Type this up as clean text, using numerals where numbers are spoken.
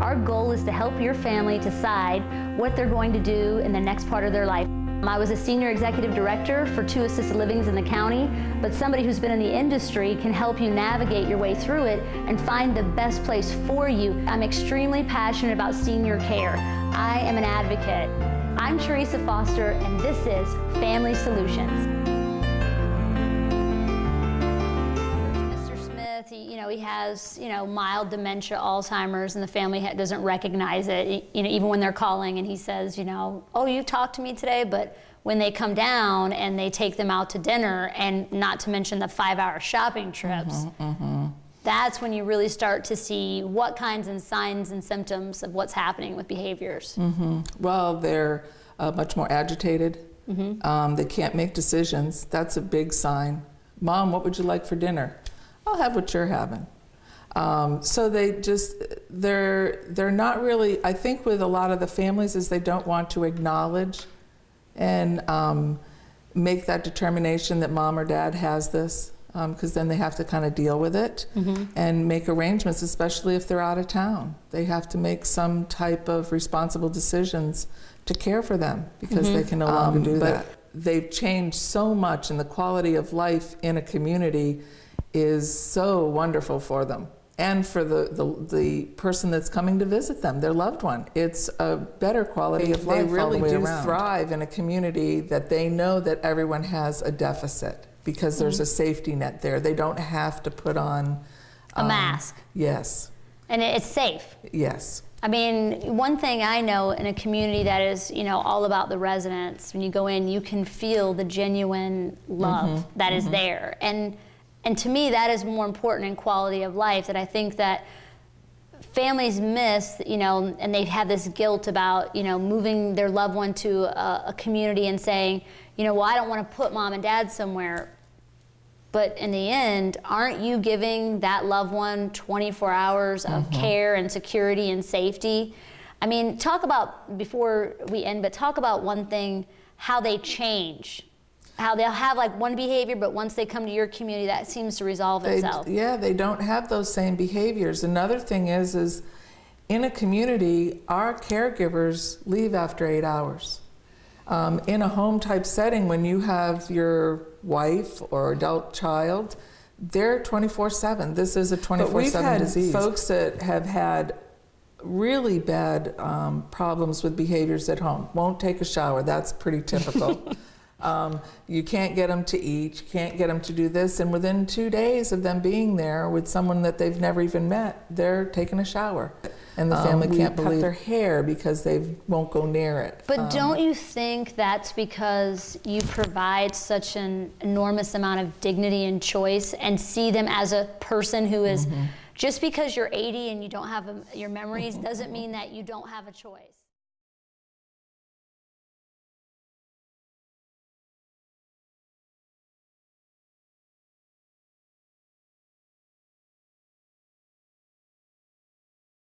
Our goal is to help your family decide what they're going to do in the next part of their life. I was a senior executive director for 2 assisted livings in the county, but somebody who's been in the industry can help you navigate your way through it and find the best place for you. I'm extremely passionate about senior care. I am an advocate. I'm Theressa Foster, and this is Family Solutions. He has, mild dementia, Alzheimer's, and the family doesn't recognize it, even when they're calling and he says, oh, you talked to me today, but when they come down and they take them out to dinner, and not to mention the 5-hour shopping trips, that's when you really start to see what kinds of signs and symptoms of what's happening with behaviors. Well, they're much more agitated. They can't make decisions. That's a big sign. Mom, what would you like for dinner? I'll have what you're having. So they're not really, I think with a lot of the families is they don't want to acknowledge and make that determination that mom or dad has this, because then they have to kind of deal with it and make arrangements, especially if they're out of town. They have to make some type of responsible decisions to care for them because they can no longer do that. They've changed so much, and the quality of life in a community is so wonderful for them and for the person that's coming to visit them, their loved one. It's a better quality of life. They really do thrive in a community that they know that everyone has a deficit because there's a safety net there. They don't have to put on a mask. Yes. And it's safe. Yes. I mean, one thing I know in a community that is, all about the residents, when you go in, you can feel the genuine love that is there. And to me, that is more important in quality of life, that I think that families miss, and they have this guilt about, moving their loved one to a community and saying, well, I don't want to put mom and dad somewhere. But in the end, aren't you giving that loved one 24 hours of care and security and safety? I mean, talk about, before we end, but talk about one thing, how they change. How they'll have like one behavior, but once they come to your community, that seems to resolve itself. Yeah, they don't have those same behaviors. Another thing is in a community, our caregivers leave after 8 hours. In a home type setting, when you have your wife or adult child, they're 24/7. This is a 24/7 disease. We've had folks that have had really bad problems with behaviors at home. Won't take a shower, that's pretty typical. You can't get them to eat, you can't get them to do this, and within 2 days of them being there with someone that they've never even met, they're taking a shower. And the family can't cut their hair because they won't go near it. But don't you think that's because you provide such an enormous amount of dignity and choice and see them as a person who is, just because you're 80 and you don't have your memories doesn't mean that you don't have a choice.